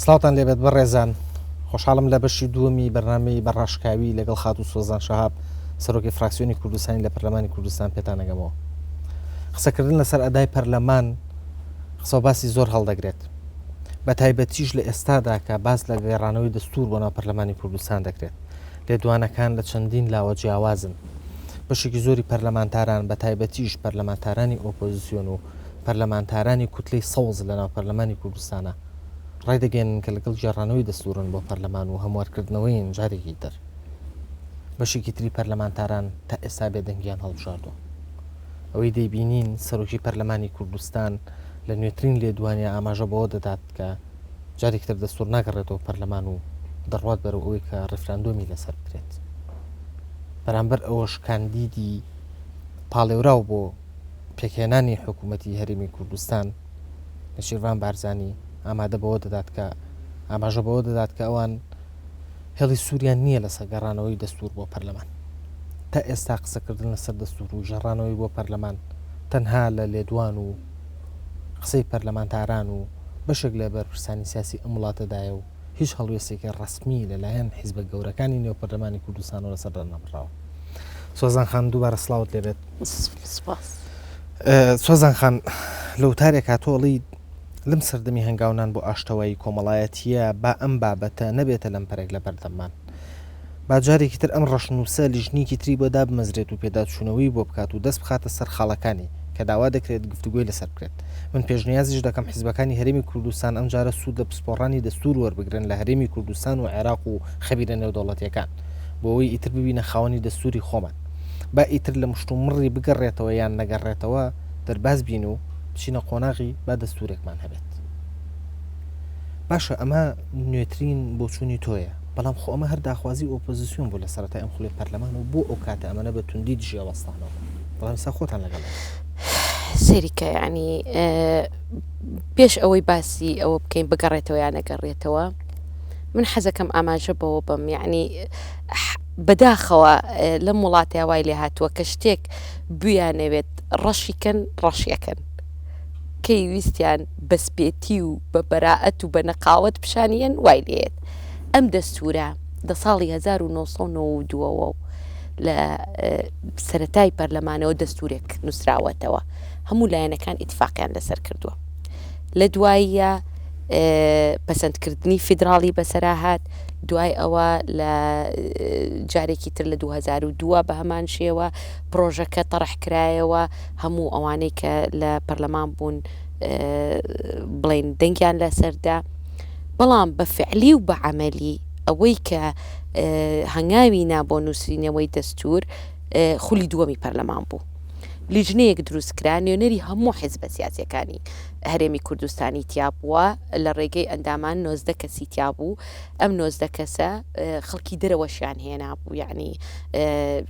سڵاوتان لێبێت بەڕێزان، خۆشحاڵم لە بەشی دووەمی بەرنامەی بەراشکاوی لەگەڵ خات و سۆزان شەهاب سەرۆکی فراکسیۆنی کوردستانی لە پەرلەمانی کوردستان پێتان ئەگەمەوە. قسەکردن لەسەر ئەدای پەرلەمان قسە باسی زۆر هەڵدەگرێت، بە تایبەتیش لە ئێستادا کە باس لە گێڕانەوەی دەستور بۆ ناو پەرلەمانی کوردستان دەکرێت. لێدوانەکان لە چەندین لاوە جیاوازن. بەشێکی زۆری پەرلەمانتاران بە تایبەتیش پەرلەمانتارانی ئۆپۆزیسیۆن و پەرلەمانتارانی کوتلەی سەوز لە ناو پەرلەمانی کوردستانە ڕایدەگەێنن کە لەگەڵ گێڕانەوەی دەستورن بۆ پەرلەمان و هەموارکردنەوەی جارێکی تر. بەشێکی تری پەرلەمانتاران تا ئێستا بێدەنگیان هەڵبژاردووە. ئەوەی دەیبینین سەرۆکی پەرلەمانی کوردستان لە نوێترین لێدوانیە ئاماژە بەوە دەدات کە جارێکتر دەستور ناگەڕێتەوە پەرلەمان و دەڕوات بەرەو ئەوەی کە ڕێفراندۆمی لەسەر بکرێت. بەرامبەر ئەوەش کاندیدی پاڵێوراو بۆ پێکهێنانی حکوومەتی هەرێمی کوردستان نەشیروان بارزانی ئاماژە بەوە دەدات کە ئەوان هێڵی سووریان نییە لە سەرگەڕانەوەی دەستور بۆ پەرلەمان. تا ئێستا قسەکردن لەسەر دەستور و ژەڕانەوەی بۆ پەرلەمان تەنها لە لێدوان و قسەی پەرلەمانتاران و بەشێک لە بەرپرسانی سیاسی ئەم وڵاتەدایە و هیچ هەڵوێستێکی ڕەسمی لەلایەن حیزبە گەورەکانی نێو پەرلەمانی کوردستانەوە لەسەر نەبڕاوە. سۆزان خان دووبارە سڵاوت لێبێت. سۆزان خان لەوتارێک هاتۆڵی لەم سەردەمی هەنگاونان بۆ ئاشتەوایی کۆمەڵایەتیە با ئەم بابەتە نەبێتە لەم پەرێک لە بەردەمان. باجارێکی تر ئەم ڕەشنووسە لیژنیکی تری بۆ دابمەزرێت و پێداچوونەوەی بۆ بکات و دەست بخاتە سەر خاڵەکانی کە داوا دەکرێت گفتوگوی لەسەر بکرێت. من پێشنیازیش دەکەم حیزبەکانی هەرێمی کوردستان ئەم جارە سوود لە پسپۆڕانی دەستور وەربگرن لە هەرێمی کوردستان و عێراق و خەبیرە نێودەوڵەتیەکان بۆ ئەوەی ئیتر ببینە خاوەنی دەستوری خۆمان. با ئیتر لە مشتومڕی بگەڕێتەوە یان نەگەڕێتەوە دەرباز بین و بچینە قۆناغی با دەستورێکمان هەبێت. باشە ئەمە نوێترین بۆچوونی تۆیە، بەڵام خۆ ئەمە هەر داخوازی ئۆپۆزیسیۆن بوو لە سەرەتای ئەم خوڵی پەرلەمان و بۆ ئەو کاتە ئەمەنە بە توندی دژێوەستانەوە، بەڵام ئێستا خۆتان لەگەڵ سەریکە ینی پێش ئەوەی باسی ئەوە بکەین بگەڕێتەوە یان نەگەڕێتەوە من حەزەکەم ئاماژە بەوە بم، یعنی بەداخەوە لەم وڵاتی وای لێ هاتووە کە شتێک بویانەوێت ڕەشیکەن ڕەشیەکەن کەی ویستیان بەسپێتی و بە بەراعەت و بە نەقاوت پیشانیان وای لێت. ئەم دەستورە لە ساڵی 1992 لە سەرەتای پەرلەمانەوە دەستورێک نووسراوەتەوە، هەموو لایەنەکان ئیتفاقیان لەسەر کردووە. لە دواییە پەسەندکردنی فیدراڵی بەسەرهات، دوای ئەوە لە جارێکی تر لە 2002 بە هەمان شێوە پرۆژەکە تەڕەحکرایەوە، هەموو ئەوانەی کە لە پەرلەمان بوون بڵێن دەنگیان لەسەردا. بەڵام بە فعلی و بە عەمەلی ئەوەی کە هەنگاوی نابۆ نووسینەوەی دەستور خولی دووەمی پەرلەمان بوو. لیژنەیەک دروستکرا، نوێنەری هەموو حیزبە سیاسیەکانی هەرێمی کوردستانی تیا بووە، لە ڕێگەی ئەندامان 90 کەسی تیا بوو. ئەم 90 کەسە خەڵکی دەرەوەشیان هێنا بوو، یعنی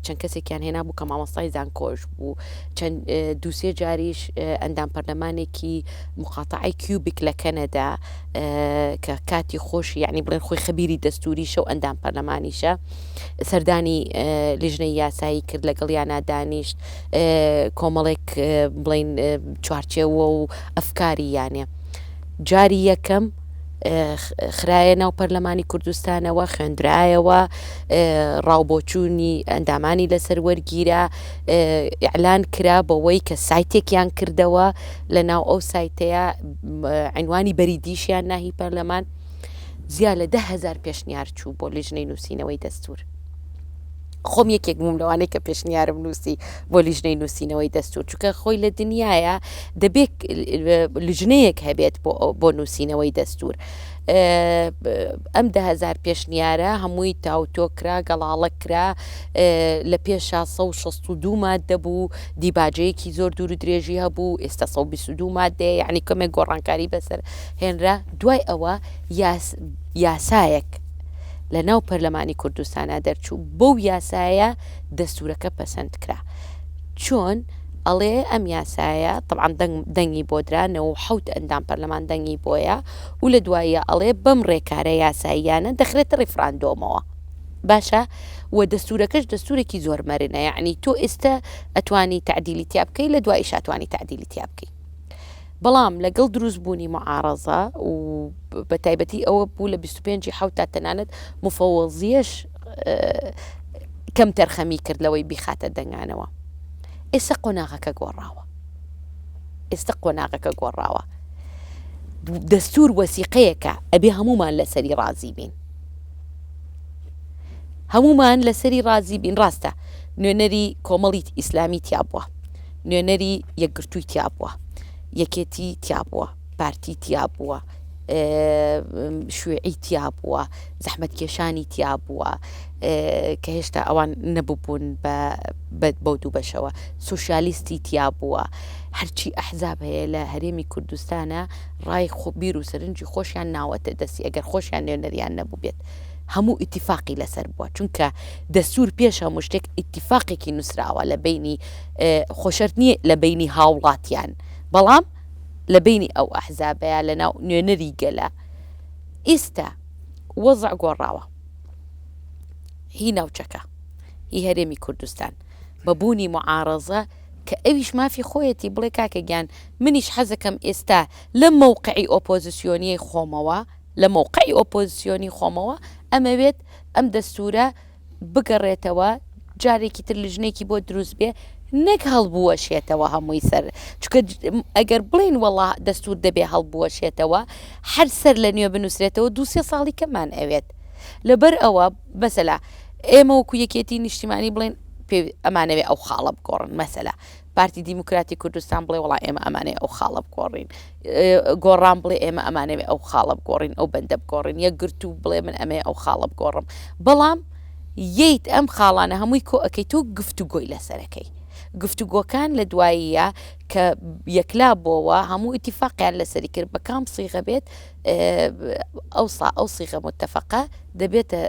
چەند کەسێکیان هێنا بوو کە مامۆستای زانکۆش بوو، چەند دووسێ جاریش ئەندام پەرلەمانێکی مقاتعی کیوبیک لە کەنەدا کە کاتی خۆشی یعنی بڵێن خۆی خەبیری دەستوریشە و ئەندام پەرلەمانیشە سەردانی لیژنەی یاسایی کرد، لەگەڵیانە دانیشت کۆمەڵێک بڵێن چوارچێوە و ئەفکاری یانێ. جاری یەکەم خرایە ناو پەرلەمانی کوردستانەوە، خوێندرایەوە، ڕاوبۆچوونی ئەندامانی لەسەر وەرگیرە، ئیعلان کرا بەوەی کە سایتێکیان کردەوە لە ناو ئەو سایتەیە عنوانی بەریدیشیان ناهی پەرلەمان. زیاد لە 10,000 پێشنیار چوو بۆ لیژنەی نووسینەوەی دەستور. خۆم یەکێک بووم لەوانەیە کە پێشنیارم نووسی بۆ لیژنەی نووسینەوەی دەستور، چونکە خۆی لە دنیاە دەبێت لیژنەیەک هەبێت بۆ نووسینەوەی دەستور. ئەم 10,000 پێشنیارە هەمووی تاوتۆکرا، گەڵاڵە کرا، لە پێشا 162 ماددە بوو، دیباجەیەکی زۆر دوور و درێژی هەبوو، ئێستا 122 ماددەیە، یعنی کەمێک گۆڕانکاری بەسەر هێنرا. دوای ئەوە یاسایەک لە ناو پەرلەمانی کوردستانە دەرچوو، بەو یاسایە دەستورەکە پەسەند کرا. چۆن ئەڵێ ئەم یاسایە طبعاً دەنگی بۆ درانەوە، 7 ئەندام پەرلەمان دەنگی بۆیە، و لە دوایە ئەڵێ بەم ڕێکارە یاساییانە دەخرێتە ڕیفراندۆمەوە. باشە و دەستورەکەش دەستورێکی زۆر مەرنە، یعنی تۆ ئێستا ئەتوانی تعدیلی تیا بکەی، لە دوایش ئەتوانی تعدیلی تیا بکەی. بەڵام لەگەڵ دروستبوونی معارەزە و بە تایبەتی ئەوە بوو لە 25 حوت تا تەنانەت مفەوەزیەش کەم تەرخەمی کرد لەوەی بیخاتە دەنگانەوە. ئێستا قۆناغەکە گۆڕاوە. دەستور وەسیقەیەکە ئەبێ هەمومان لەسەری ڕازی بین. ڕاستە نوێنەری کۆمەڵی ئیسلامی تیا بووە، نوێنەری یەکگرتووی تیا بووە، یەکێتی تیا بووە، پارتی تیا بووە، شوێعی تیا بووە، زەحمەتکێشانی تیا بووە کە هێشتا ئەوان نەبووبوون بەو دوو بەشەوە، سۆشیالیستی تیا بووە، هەرچی ئەحزاب هەیە لە هەرێمی کوردستانە ڕای بیر و سەرنجی خۆشیان ناوەتە دەستی ئەگەر خۆشیان نوێنەریان نەبوو بێت. هەموو ئیتیفاقی لەسەر بووە، چونکە دەستور پێش هەموو شتێک ئیتیفاقێکی نووسراوە لە بینی خۆشەر نییە لە بینی هاوڵاتیان، بەڵام لە بینی ئەو ئەحزابەیە لە ناو نوێنەری گەلە. ئێستا وەزع گۆڕاوە، هی ناوچەکە هی هەرێمی کوردستان بەبوونی معارەزە کە ئەویش مافی خۆیەتی بڵێ کاکە گیان منیش حەزەکەم ئێستا لە مووقعی ئۆپۆزیسیۆنیی خۆمەوە ئەمەوێت ئەم دەستورە بگەڕێتەوە جارێکی تر لژنێکی بۆ دروست بێ، نەک هەڵبووەشێتەوە هەمووی سەر، چکە ئەگەر بڵین وەڵا دەستور دەبێ هەڵبووەشێتەوە هەر سەر لە نوێ بنووسرێتەوە 2-3 ساڵی کەمان ئەوێت. لەبەر ئەوە بەسەلا ئێمە وەکو یەکێتی نیشتیمانی بڵێن ئەمانەوێ ئەو خاڵە بگۆڕن، مەسەلا پارتی دیموکراتی کوردستان بڵێ وڵا ئێمە ئەمانێ ئەو خاڵە بگۆڕین، گۆڕان بڵێ ئێمە ئەمانەوێ ئەو خاڵە بگۆڕین، ئەو بەندە بگۆڕین، یەکگرتوو بڵێ من ئەمێ ئەو خاڵە بگۆڕم، بەڵام یەیت ئەم خاڵانە هەمووی کۆ ئەەکەی تۆ گفتوگۆی لەسەرەکەی. گفتوگۆکان لە دواییە کە یەکلا بۆەوە هەموو ئیتیفاقیان لەسەری کرد بە کام سیغە بێت، ئەو سیغە متتەفەقە دەبێتە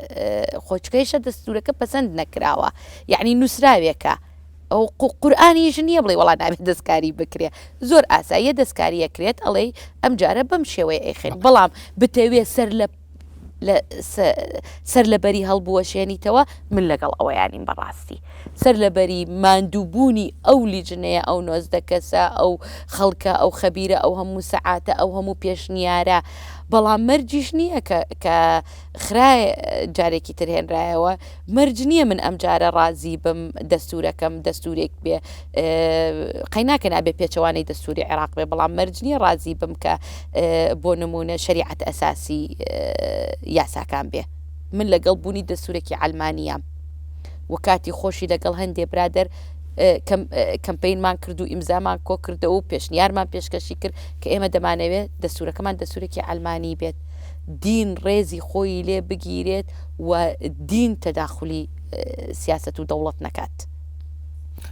خۆچکەیشە دەستورەکە پەسەند نەکراوە، یعنی نووسراوێکە ئەو قورئانیش نییە بڵێ وڵا نابێت دەستکاری بکرێ، زۆر ئاساییە دەستکاری ئەکرێت ئەڵێ ئەم جارە بەم شێوەیە ئەیخێن، بەڵام بتەوێت سەر لەبەری هەڵبووەشێنیتەوە من لەگەڵ ئەوەیانیم بەڕاستی سەر لەبەری ماندووبوونی ئەو لیژنەیە، ئەو 19 کەسە، ئەو خەڵکە، ئەو خەبیرە، ئەو هەموو سەعاتە، ئەو هەموو پێشنیارە، بەڵام مەرجیش نییە کە خرای جارێکی تر هێنرایەوە، مەرج نییە من ئەم جارە ڕازی بم دەستورەکەم دەستورێک بێ، قەیناکە نابێ پێچەوانەی دەستوری عێراق بێ، بەڵام مەرج نییە ڕازی بم کە بۆ نمونە شەریعەت ئەساسی یاساکان بێ. من لەگەڵ بوونی دەستورێکی ئەلمانیام و کاتی خۆشی لەگەڵ هەندێ برادر کەمپینمان کرد و ئیمزامان کۆ کردەوە و پێشنیارمان پێشکەشی کرد کە ئێمە دەمانەوێت دەستورەکەمان دەستورێکی ئەلمانی بێت، دین ڕێزی خۆی لێ بگیرێت و دین تەداخلی سیاست و دەوڵەت نەکات.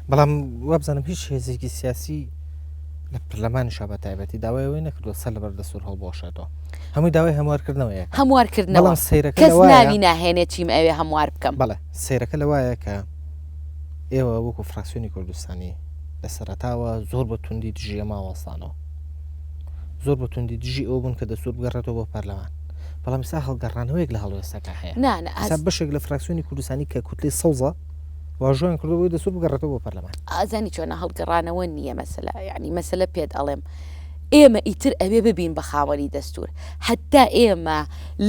بەڵام وابزانم هیچ هێزێکی سیاسی لە پەرلەمانی شابە تایبەتی داوایەوەی نەکردووە سەر لەبەر دەستور هەڵبۆشێتەوە، هەمووی داوای هەموارکردنەوەیە، هەموارکردنەوە کەس ناوی ناهێنێت چیم ئەوێ هەموار بکەم. بەڵێ سەیرەکە لەوایە کە ئێوە وەکو فراکسیۆنی کوردستانی لە سەرەتاوە زۆر بە توندی دژیە ماوەستانەوە، زۆر بە توندی دژی ئەو بوون کە دەستور بگەڕێتەوە بۆ پەرلەمان، بەڵام ئێستا هەڵگەڕانەوەیەک لە هەڵوێستەکە هەیە، بەشێک لە فراکسیۆنی کوردستانی کە کوتلەی سەوزە واژۆیان کردەوە دەستور بگەڕێتەوە بۆ پەرلەمان. ئازانی چۆنە هەڵگەڕانەوە نییە مەسەلا، یعنی مەسەلە پێت ئەڵێم ئێمە ئیتر ئەوێ ببین بە خاوەنی دەستور، هەتا ئێمە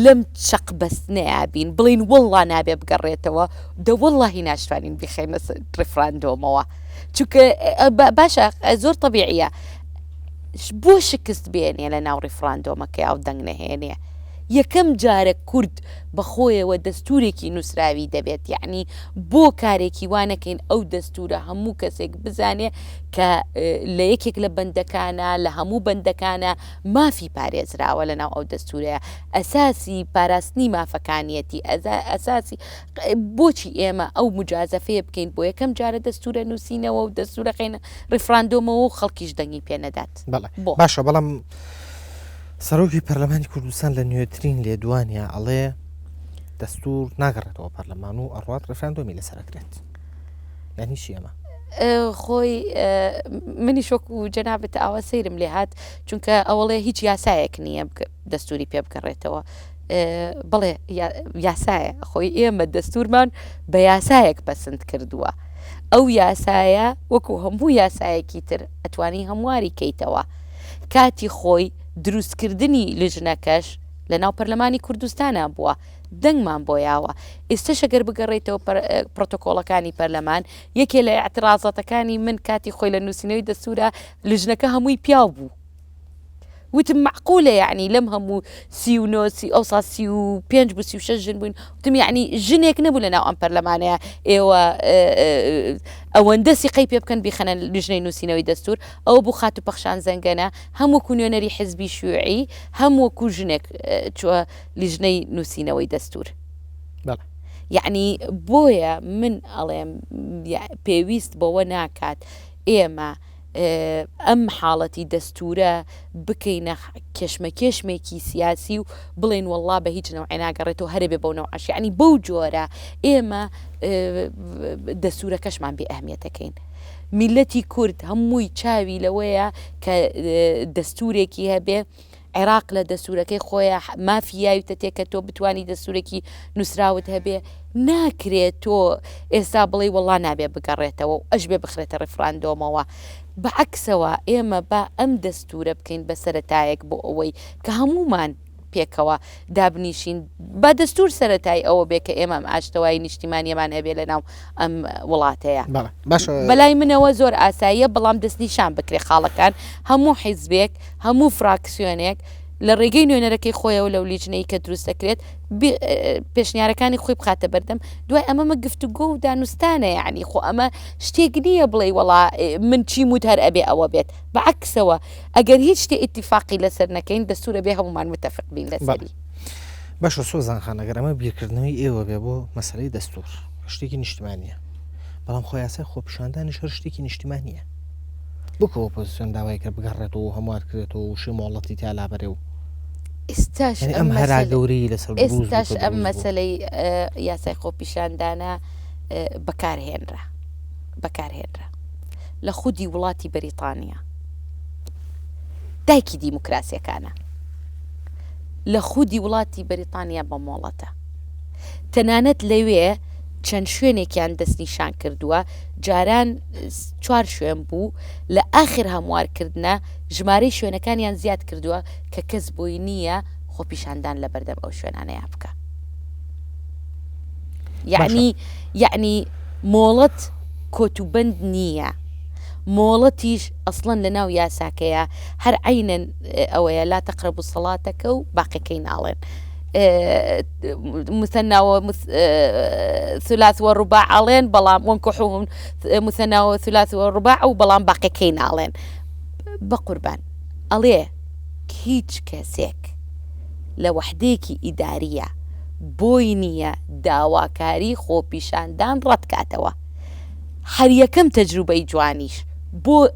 لەم چەق بەستنەیە بین بڵین وەڵڵا نابێ بگەڕێتەوە دەوەڵڵاهی ناشتوانین بخەینە ڕێفراندۆمەوە، چونکە باشە زۆر تەبیعیە بۆ شکست بێنێ لە ناو ڕێفراندۆمەکە ئەو دەنگ نەهێنێ. یەکەم جارە کورد بەخۆیەوە دەستورێکی نووسراوی دەبێت، یعنی بۆ کارێکی وانەکەین ئەو دەستورە هەموو کەسێک بزانێ کە لە یەکێک لە بەندەکانە لە هەموو بەندەکانە مافی پارێزراوە لە ناو ئەو دەستورەیە، ئەساسی پاراستنی مافەکانیەتی، ئەساسی بۆچی ئێمە ئەو مجازەفەیە بکەین بۆ یەکەم جارە دەستورە نووسینەوە و دەستورەکەینە ڕێفراندۆمەوە و خەڵکیش دەنگی پێ نەدات. باشە، بەڵام سەرۆکی پەرلەمانی کوردستان لە نوێترین لێدوانیا ئەڵێ دەستور ناگەڕێتەوە پەرلەمان و ئەڕوات ڕێفراندۆمی لەسەرەکرێت، یانی چی ئەمە؟ خۆی منی شۆک و جەنابەت ئاوا سەیرم لێ هات، چونکە ئەوڵێ هیچ یاسایەک نییە دەستوری پێ بکەڕێتەوە. بڵێ یاسایە، خۆی ئێمە دەستورمان بە یاسایەک پەسەند کردووە، ئەو یاسایە وەکو هەموو یاسایەکی تر ئەتوانی هەمواری کەیتەوە، کاتی خۆی دروستکردنی لژنەکەش لە ناو پەرلەمانی کوردستانە بووە دەنگمان بۆیاوە ئێستش ئەگەر بگەڕێتەوە پرۆتۆکۆڵەکانی پەرلەمان یەکێ لە ئاعتراضەتەکانی من کاتی خۆی لە نووسینەوەی دەستورە لیژنەکە هەمووی پیاو بوو وتم معقولة يعني لم همو 39 أو 35 بو 36 جن بوين وتم يعني جنك نبو لنا أم برلمانية أو اندسي قيب كان بيخنا لجنة نوسينوي دستور أو بو خاتو بخشان زنجنا هم كونيونري حزبي شيوعي هم كو جنك شو لجنة نوسينوي دستور بله يعني بويا من ألم بيويست بوا ناكات إيما ئەم حاڵەتی دەستورە بکەینە کێشمێکی سیاسی و بڵێن وەڵڵا بە هیچ نەوعی ناگەڕێتەوە هەرێ بێ بەو نەوعەشی ینی بەو جۆرە ئێمە دەستورەکەشمان بێ ئەهمیەتەکەین میلەتی کورد هەمووی چاوی لەوەیە کە دەستورێکی هەبێ عێراق لە دەستورەکەی خۆیان مافیاویتە تێکە تۆ بتانی دەستورێکی نووسراوت هەبێ ناکرێت تۆ ئێستا بڵێ وەڵڵا نابێ بگەڕێتەوە و ئەش بێ بخرێتە ڕێفراندۆمەوە بەعکسەوە ئێمە با ئەم دەستورە بکەین بە سەرەتایەک بۆ ئەوەی کە هەمومان پێکەوە دابنیشین بە دەستور سەرەتای ئەوە بێ کە ئێمە ئاشتەوای نیشتیمانیەمان هەبێ لە ناو ئەم وڵاتەیە بەلای منەوە زۆر ئاساییە بەڵام دەستنیشان بکرێ خاڵەکان هەموو حیزبێک هەموو فراکسیۆنێک لە ڕێگەی نوێنەرەکەی خۆیەوە لەو لیژنەی کە دروست دەکرێت پێشنیارەکانی خۆی بخاتە بەردەم دوای ئەمەمە گفتوگۆ و دانوستانە یعنی خۆ ئەمە شتێک نییە بڵێ وەڵا من چیموت هەر ئەبێ ئەوە بێت بەعکسەوە ئەگەر هیچ شتێ ئیتیفاقی لەسەر نەکەین دەستورە بێ هەمومان متفق بین لەسەری باشە سۆزان خان ئەگەر ئەمە بیرکردنەوەی ئێوە بێ بۆ مەسەلەی دەستور شتێکی نیشتیمانیە بەڵام خۆ یاسای خۆپیشاندانی هەر شتێکی نیشتیمانیە بکەوە پۆزیسیۆن داوای کرد بگەڕێتەوە هەموار کرێتەوە و شێ مۆڵەتی تا لابەرێ و ئێستاش ئەم هەرا گەورەی لەسەر ئێستاش ئەم مەسەلەی یاسای خۆپیشاندانە بەکارهێنرا لە خودی وڵاتی بەریتانیا دایکی دیموکراسیەکانە لە خودی وڵاتی بەریتانیا بە مۆڵەتە تەنانەت لەوێ چەند شوێنێکیان دەستنیشان کردووە جاران 4 شوێن بوو لە ئاخر هەموارکردنە ژمارەی شوێنەکانیان زیاد کردووە کە کەس بۆی نییە خۆپیشاندان لە بەردەم ئەو شوێنانەیە بکە یعنی مۆڵەت کۆتوبند نییە مۆڵەتیش ئەسڵەن لە ناو یاساکەیە هەر عینەن ئەوەیە لا تەقرەبوا سەڵاتەکە و باقیەکەی ناڵێن مثنى وثلاث والرباع علين بلام وانكحوهم مثنى وثلاث والرباع وبلام باقي كين علين بقربان عليه هيج كاسيك لوحديكي إدارية بوينية داواكاري خو بيشاندان رتكاتوا هر يكم تجربة جوانيش بو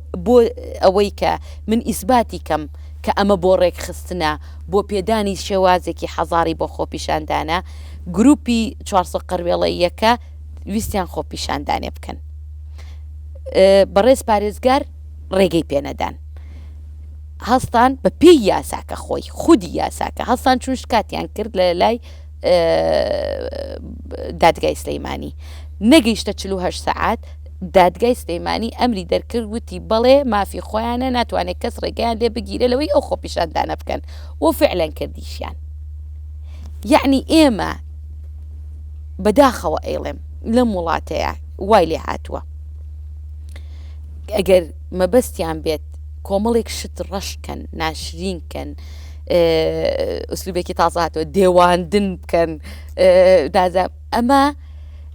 أويك من إثباتي كم كأما بوريك خستنا بو بيداني شوازكي حزاري بو خو بيشاندانا جروبي چوارسو قرويليكا ويستيان خو بيشانداني بكن بريس باريزگار ريگي بيندان هستان ببي ياساكا خوي خودي ياساكا هستان چون شكاتيان كرد للاي دادگای سليماني نگيشتا 48 ساعات دادگای سليماني ئەمری دەرکرد وتی بەڵێ مافی خۆیانە ناتوانێت کەس ڕێگەیان لێ بگیرێ لەوەی ئەو خۆپیشاندانە بکەن و فعلەن کردیشیان یعنی ئێمە بەداخەوە ئێڵێم لەم وڵاتەیە وای لێ هاتووە ئەگەر مەبەستیان بێت کۆمەڵێک شت ڕەشکەن ناشرینکەن ئوسلوبێکی تازە هاتووە دێواندن بکەن دازە ئەمە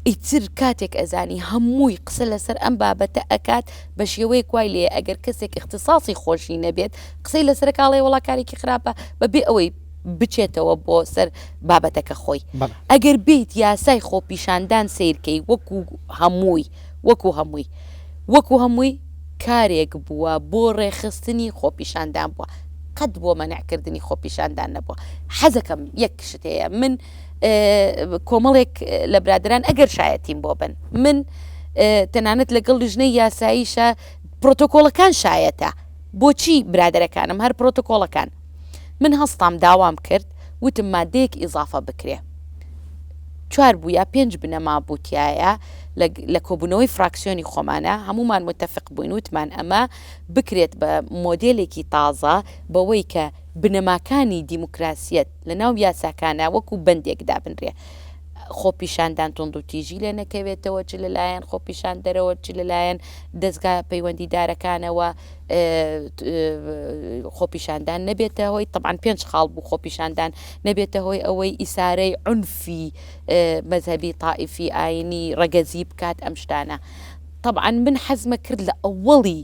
ئیتر کاتێک ئەزانی هەمووی قسە لەسەر ئەم بابەتە ئەکات بە شێوەیەک وای لێ ئەگەر کەسێک اختصاصی خۆشی نەبێت قسەی لەسەر کاڵێ وڵاکارێکی خراپە بەبێ ئەوەی بچێتەوە بۆ سەر بابەتەکە خۆی ئەگەر بیت یاسای خۆپیشاندان سیرکەی وەکو هەمووی کارێک بووە بۆ ڕێخستنی خۆپیشاندان بووە قەت بۆ مەنعکردنی خۆپیشاندان نەبووە حەزەکەم یەک شتەیە من کۆمەڵێک لە برادران ئەگەر شایەتیم بۆ بن من تەنانەت لەگەڵ لیژنەی یاساییشە پرۆتۆکۆڵەکان شایەتە بۆچی برادەرەکانم هەر پرۆتۆکۆڵەکان من هەستام داوام کرد وتم مادەیەک ئیزافە بکرێ 4 بوو یا 5 بنەما بوتایە لە کۆبوونەوەی فراکسیۆنی خۆمانە هەمومان متفق بووین وتمان ئەمە بکرێت بە مۆدێلێکی تازە بەوەی کە بنەماکانی دیموکراسیەت لە ناو یاساکانە وەکو بەندێکدا بنرێ خۆپیشاندان تۆند و تیژی لێ نەکەوێتەوە چ لەلایەن خۆپیشان دەرەوە چ لەلایەن دەستگا پەیوەندیدارەکانەوە خۆپیشاندان نەبێتە هۆی طبعاً 5 خاڵ بوو خۆپیشاندان نەبێتە هۆی ئەوەی ئیسارەی عنفی مەذهبی تائیفی ئاینی ڕەگەزی بکات ئەم شتانە طبعاً من حەزمە کرد لە ئەوڵی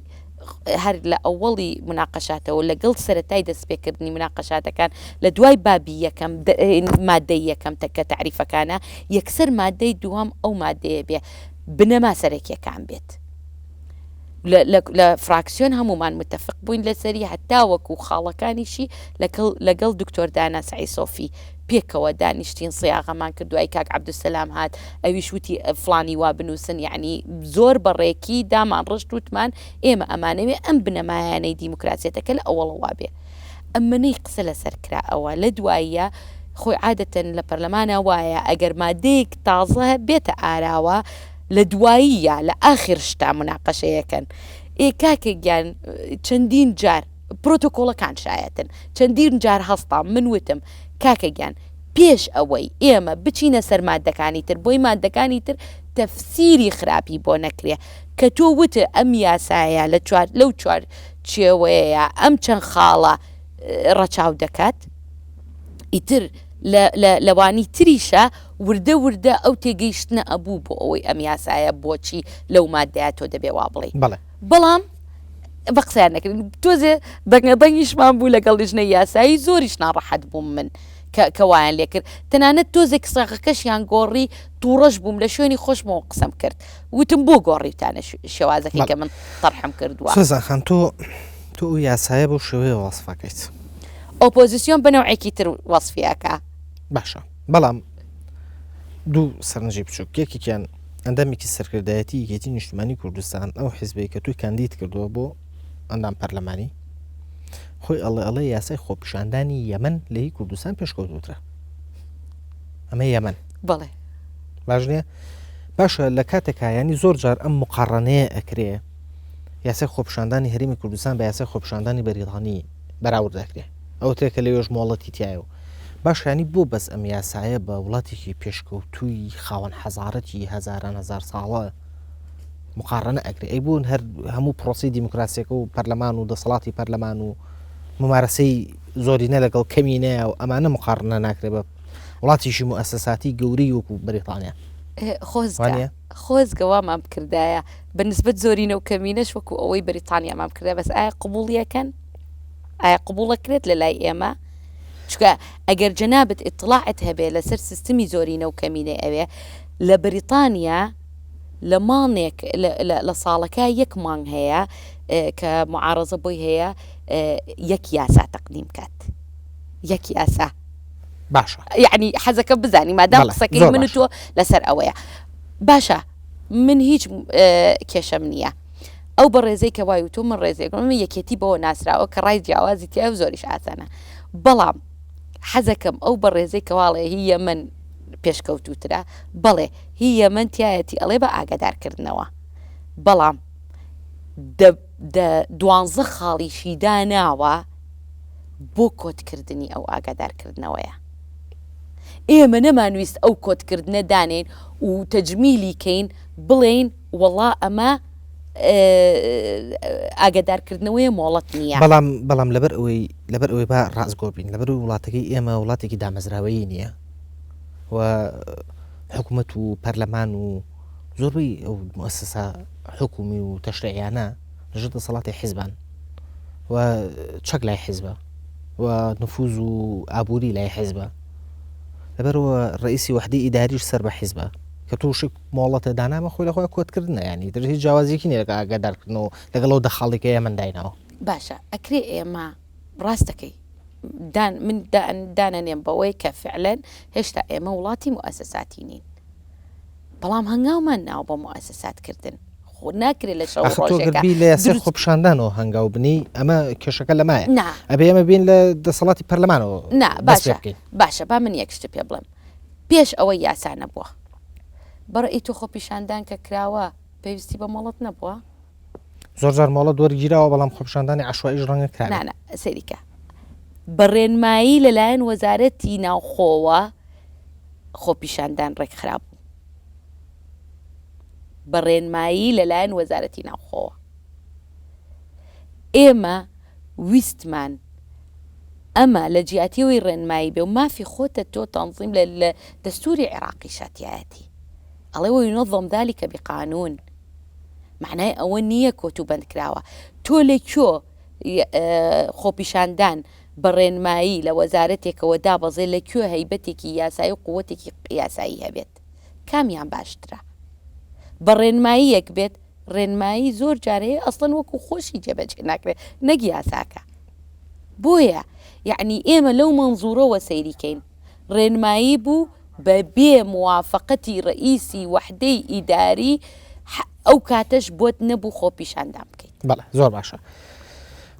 هەر لە ئەوڵی مناقەشاتەوە لەگەڵ سەرەتای دەستپێکردنی مناقەشاتەکان لە دوای بابی یەکەم مادەی یەکەم کە تعریفەکانە یەکسەر مادەی دووەم ئەو مادەیە بێ بنەما سەرەکیەکان بێت لە فراکسیۆن هەمومان متفق بووین لەسەری هەتا وەکو خاڵەکانیشی لەگەڵ دکتۆر دانا سعیسۆفی پێکەوە دانیشتین سیاغەمان کرد دوای کاک عەبدولسەلام هات ئەویش وتی فڵانی وا بنووسن یعنی زۆر بەڕێکی دامان ڕشت وتمان ئێمە ئەمانەوێ ئەم بنەمایانەی دیموکراسیەتەکە لە ئەوڵەوا بێ ئەمەنەی قسە لەسەر کراوە لە دواییە خۆی عادەتەن لە پەرلەمانە وایە ئەگەر مادەیەک تازە بێتە ئاراوە لە دواییە لە ئاخر شتا مناقەشەیەکەن کاکێکیان چەندین جار پرۆتۆکۆڵەکان شایەتن چەندین جار هەستام من وتم کاکەگیان پێش ئەوەی ئێمە بچینە سەر مادەکانی تر بۆی مادەکانی تر تەفسیری خراپی بۆ نەکرێ کە تۆ وتە ئەم یاسایە لەو 4 چێوەیە ئەم چەند خاڵە ڕەچاو دەکات ئیتر لەوانی تریشە وردە ئەو تێگەیشتنە ئەبوو بۆ ئەوەی ئەم یاسایە بۆچی لەو مادەیە تۆ دەبێ وا بڵێ بەڵام بە قسەیان نەکردین تۆزێ بەنگەبەنگیشمان بوو لەگەڵ لیژنەی یاسایی زۆریش ناڕەحەت بووم من کە وایان لێ کرد تەنانەت تۆزێک قسەکەشیان گۆڕی تووڕەش بووم لە شوێنی خۆشمەوە قسەم کرد وتم بۆ گۆڕیتانە شێوازەکەی کە من تەرحم کردووە سۆزان خان تۆ یاسایە بۆ شێوەیە وەسفەکەیت ئۆپۆزیسیۆن بەنەوعێکی تر وەسفیەکە باشە بەڵام دوو سەرنجی بچووک یەکێکیان ئەندامێکی سەرکردایەتی یەکێتی نیشتیمانی کوردستان ئەو حیزبەی کە توی کاندید کردووە بۆ ئەندام پەرلەمانی خۆی ئەڵێ یاسای خۆپیشاندانی یەمەن لەهی کوردستان پێشکەوتوترە ئەمە یەمەن بەڵێ باش نییە باشە لە کاتێکا ینی زۆر جار ئەم مقارڕانەیە ئەکرێ یاسای خۆپیشاندانی هەرێمی کوردستان بە یاسای خۆپیشاندانی بەریتانی بەراورد دەکرێ ئەو تێکە لەوێژ مۆڵەتی تایەوە باشانی بۆ بەس ئەم یاسایە بە وڵاتێکی پێشکەوتووی خاوەن حەزارەتی هەزاران هەزار ساڵە مقارڕەنە ئەگرێ ئەی بوون هەر هەموو پرۆسی دیموکراسیەکە و پەرلەمان و دەسەڵاتی پەرلەمان و ممارەسەی زۆرینە لەگەڵ کەمینەیە و ئەمانە مقارڕنە ناکرێ بە وڵاتیشی مؤسساتی گەوری وەکو بەریتانیا خۆزگەوا مام کردایە بەنسبەت زۆرینە و کەمینەش وەکو ئەوەی بەریتانیا مام کردە بەس ئایا قبوڵیەکەن ئایا قبوڵەکرێت لە لای ئێمە چکە ئەگەر جەنابەت ئیطلاعت هەبێ لەسەر سیستمی زۆرینە و کەمینە ئەوێ لە بەریتانیا لە ماڵێک لە ساڵەکە 1 مانگ هەیە کە معارەزە بۆی هەیە 1 یاسا تەقدیم کات 1 یاسا باشە یعنی حەزەکە بزانی مادام قسەکەی من تۆ لەسەر ئەوەیە باشە من هیچ کێشەم نییە ئەو بە ڕێزەی کە وای و تۆ من ڕێزێک من یەکێتی بەوە ناسراوە کە ڕای جیاوازی تیا و زۆریش ئاسانە بەڵام حەزەکەم ئەو بە ڕێزەی کەواڵێ هی من پێشکەوتوترە بەڵێ هی یەمەن تایەتی ئەڵێ بە ئاگادارکردنەوە بەڵام 12 خاڵیشی داناوە بۆ کۆتکردنی ئەو ئاگادارکردنەوەیە ئێمە نەمانویست ئەو کۆتکردنە دانێن و تەجمیلی کەین بڵێین وەڵا ئەمە ئاگادارکردنەوەی مۆڵەت نییە بەڵام لەبەر ئەوەی با ڕازگۆ بین لەبەر وڵاتەکەی ئێمە وڵاتێکی دامەزراوەیی نییە و حکوومەت و پەرلەمان و زۆربەی ئەو مؤسسە حکومی و تەشریعیانە لەژێر دەسەڵاتی حیزبان و چەک لای حیزبە و نفوذ و ئابووری لای حیزبە لەبەرەوە ڕئیسی وحدەی ئیداریش سەر بە حیزبە کە تووشک مۆڵەتە دانامە خۆی لەخۆی کۆتکردنە ینی دەهی جیاوازیەکی نێ ئاگادارکردنەوە لەگەڵەوە دەخاڵێکە ئێمە داینەوە باشە ئەکرێ ئێمە ڕاستەکەی من دانەنێم بەوەی کە فعلەن هێشتا ئێمە وڵاتی مؤسساتی نین بەڵام هەنگاومان ناو بە مؤسساتکردن خۆ ناکرێت لە شەو ڕۆژێکە لە یاسای خۆپیشاندانەوە هەنگاو بنی ئەمە کێشەکە لەمایە ئەبێ ئێمە بین لە دەسەڵاتی پەرلەمانەوە باشە با من یەک شت پێ بڵێم پێش ئەوە یاسا نەبووە بەڕێی تۆ خۆپیشاندان کە کراوە پێویستی بە مەڵەت نەبووە زۆر ماڵە دووەرگیراوە بەڵام خۆپیشاندانی عشوائیش ڕەنگە کرا نانە سەریکە بەڕێنمایی لەلایەن وەزارەتی ناوخۆوە خۆپیشاندان ڕێک خراپ بوو بەڕێنمایی لەلایەن وەزارەتی ناوخۆوە ئێمە ویستمان ئەمە لە جیاتیەوەی ڕێنمایی بێ و مافی خۆتە تۆ تەنظیم لە دەستوری عێراقی شاتیایەتی ئەڵێ وەینەظەم ذلك بقانون معنای ئەوە نییە کۆتو بەند کراوە تۆ لێکۆ خۆپیشاندان بەڕێنمایی لە وەزارەتێکەوە دابەزێ لەکوێ هەیبەتێکی یاسایی و قووەتێکی یاسایی هەبێت کامیان باشترە بەڕێنماییەک بێت ڕێنمایی زۆر جارەیە ئەسڵەن وەکو خۆشی جێبەجێ ناکرێت نەک یاساکە بۆیە یعنی ئێمە لەو مەنزوورەوە سەیریکەین ڕێنمایی بوو بە بێ موافقەتی ڕئیسی وەحدەی ئیداری ئەو کاتەش بۆت نەبوو خۆپیشاندان بکەیت بەڵێ زۆر باشە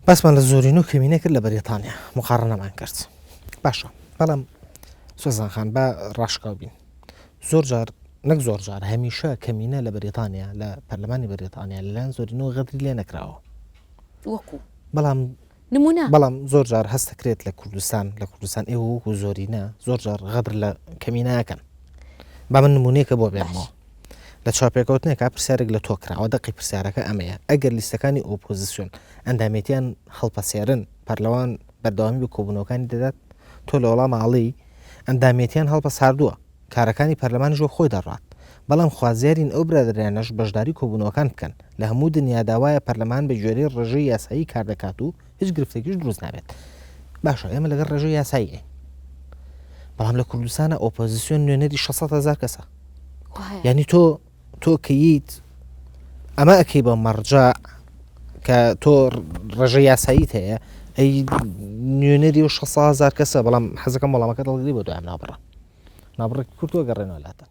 بەسمان لە زۆرین و کەمینە کرد لە بەریتانیا مقارنەمان کرد باشە بەڵام سۆزان خان بە ڕاشکاو بین زۆر جار نەک زۆر جار هەمیشە کەمینە لە بەریتانیا لە پەرلەمانی بەریتانیا لەلایەن زۆرینەوە غەدری لێ نەکراوە وەکو بەڵام نمونە بەڵام زۆر جار هەستەکرێت لە کوردستان ئێوە وەکو زۆرینە زۆر جار غەدر لە کەمینەکەن با من نمونەیەکە بۆ بێنمەوە لە چاپێکەوتنێکا پرسیارێک لە تۆ کراوە دەقی پرسیارەکە ئەمەیە ئەگەر لیستەکانی ئۆپۆزیسیۆن ئەندامێتیان هەڵپەسێرن پەرلەوان بەردەوامی بە کۆبوونەوەکانی دەدات تۆ لە وەڵام ماڵی ئەندامێتیان هەڵپەساردووە کارەکانی پەرلەمانیش خۆی دەڕات بەڵام خوازیارین ئەو برادرانەش بەشداری کۆبوونەوەکان بکەن لە هەموو دنیا داوایە پەرلەمان بە گوێرەی ڕێژەی یاسایی کار دەکات و هیچ گرفتێکیش دروست نابێت باشە ئێمە لەگەڵ ڕێژەی یاسایی بەڵام لە کوردستانە ئۆپۆزیسیۆن نوێنەری 600,000 کەسە یعنی تۆ کەیت ئەمە ئەکەی بە مەرجە کە تۆ ڕێژەی یاساییت هەیە ئەی نوێنەری و 600,000 کەسە بەڵام حەزەکەم وەڵامەکە دڵگیری بۆ دوام نابڕە کورتووە گەڕێنەوە لاتە